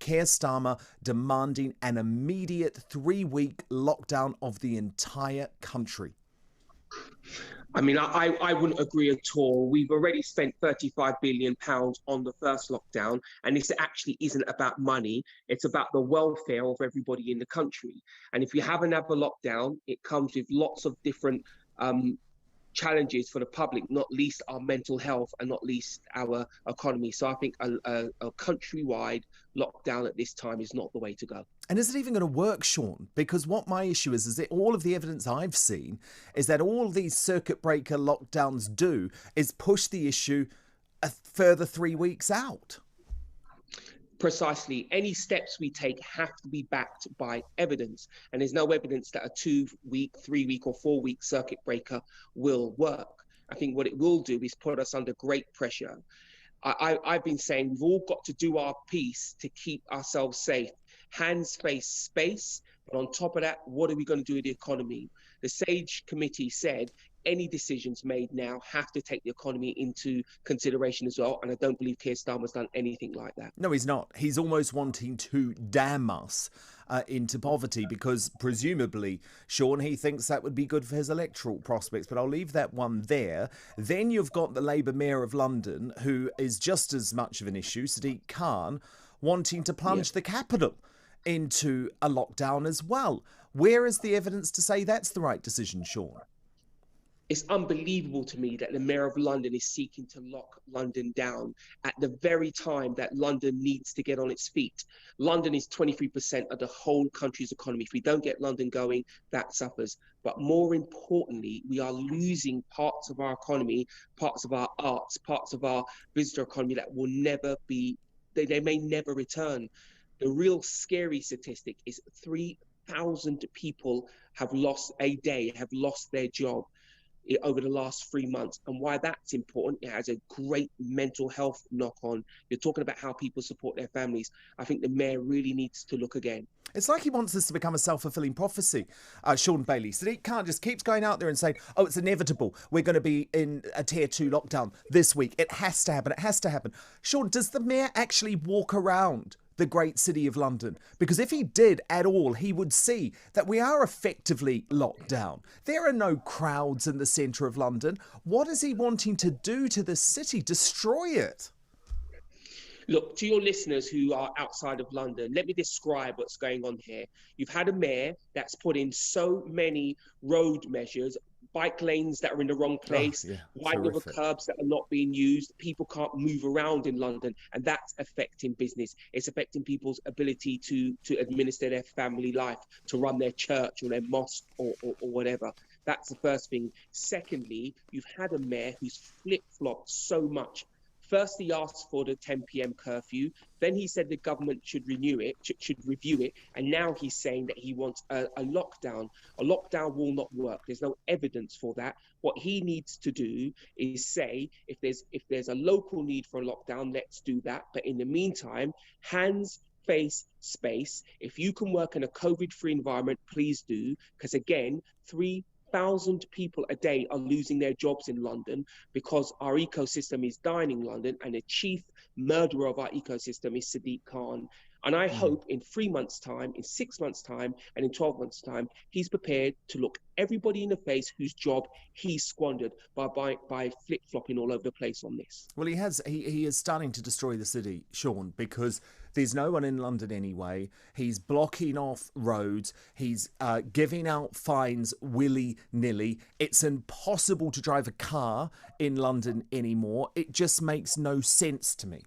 Keir Starmer demanding an immediate 3-week lockdown of the entire country. I mean, I wouldn't agree at all. We've already spent £35 billion on the first lockdown, and this actually isn't about money. It's about the welfare of everybody in the country. And if you have another lockdown, it comes with lots of different challenges for the public, not least our mental health and not least our economy. So I think a countrywide lockdown at this time is not the way to go. And is it even going to work, Shaun? Because what my issue is that all of the evidence I've seen is that all these circuit breaker lockdowns do is push the issue a further 3 weeks out. Precisely. Any steps we take have to be backed by evidence. And there's no evidence that a 2-week, 3-week or 4-week circuit breaker will work. I think what it will do is put us under great pressure. I've been saying we've all got to do our piece to keep ourselves safe. Hands, face, space. But on top of that, what are we going to do with the economy? The SAGE committee said any decisions made now have to take the economy into consideration as well. And I don't believe Keir Starmer's done anything like that. No, he's not. He's almost wanting to damn us into poverty because presumably, Shaun, he thinks that would be good for his electoral prospects. But I'll leave that one there. Then you've got the Labour Mayor of London, who is just as much of an issue, Sadiq Khan, wanting to plunge the capital into a lockdown as well. Where is the evidence to say that's the right decision, Shaun? It's unbelievable to me that the Mayor of London is seeking to lock London down at the very time that London needs to get on its feet. London is 23% of the whole country's economy. If we don't get London going, that suffers. But more importantly, we are losing parts of our economy, parts of our arts, parts of our visitor economy that will never be, they may never return. The real scary statistic is 3,000 people have lost their job over the last 3 months. And why that's important, it has a great mental health knock on. You're talking about how people support their families. I think the mayor really needs to look again. It's like he wants this to become a self-fulfilling prophecy, Shaun Bailey. Sadiq Khan just keeps going out there and saying, oh, it's inevitable. We're going to be in a tier 2 lockdown this week. It has to happen. It has to happen. Shaun, does the mayor actually walk around the great city of London? Because if he did at all, he would see that we are effectively locked down. There are no crowds in the centre of London. What is he wanting to do to the city? Destroy it? Look, to your listeners who are outside of London, let me describe what's going on here. You've had a mayor that's put in so many road measures, bike lanes that are in the wrong place, widening of curbs that are not being used. People can't move around in London, and that's affecting business. It's affecting people's ability to administer their family life, to run their church or their mosque or whatever. That's the first thing. Secondly, you've had a mayor who's flip-flopped so much. First, he asked for the 10 p.m. curfew. Then he said the government should review it. And now he's saying that he wants a lockdown. A lockdown will not work. There's no evidence for that. What he needs to do is say, if there's a local need for a lockdown, let's do that. But in the meantime, hands, face, space. If you can work in a COVID-free environment, please do. Because again, 3,000 people a day are losing their jobs in London because our ecosystem is dying in London, and the chief murderer of our ecosystem is Sadiq Khan. And I hope in 3 months' time, in 6 months' time, and in 12 months' time, he's prepared to look everybody in the face whose job he squandered by flip-flopping all over the place on this. Well, he is starting to destroy the city, Shaun, because there's no one in London anyway. He's blocking off roads. He's giving out fines willy-nilly. It's impossible to drive a car in London anymore. It just makes no sense to me.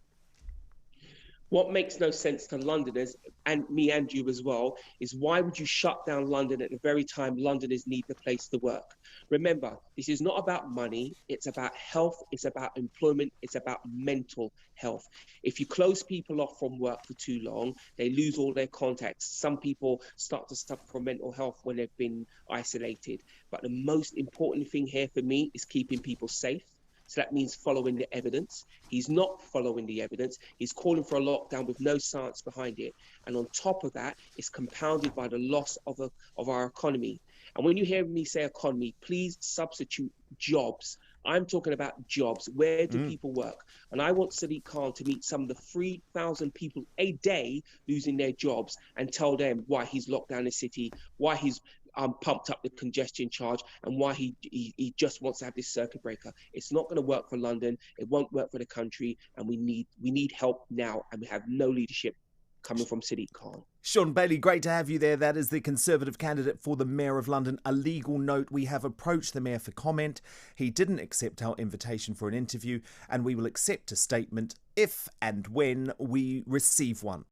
What makes no sense to Londoners, and me and you as well, is why would you shut down London at the very time Londoners need the place to work? Remember, this is not about money. It's about health. It's about employment. It's about mental health. If you close people off from work for too long, they lose all their contacts. Some people start to suffer from mental health when they've been isolated. But the most important thing here for me is keeping people safe. So that means following the evidence. He's not following the evidence. He's calling for a lockdown with no science behind it. And on top of that, it's compounded by the loss of our economy. And when you hear me say economy, please substitute jobs I'm talking about jobs. Where do people work? And I want Sadiq Khan to meet some of the 3,000 people a day losing their jobs and tell them why he's locked down the city, why he's pumped up the congestion charge, and why he just wants to have this circuit breaker. It's not going to work for London. It won't work for the country, and we need help now, and we have no leadership coming from Sadiq Khan. Shaun Bailey, great to have you there. That is the Conservative candidate for the Mayor of London. A legal note: we have approached the Mayor for comment. He didn't accept our invitation for an interview, and we will accept a statement if and when we receive one.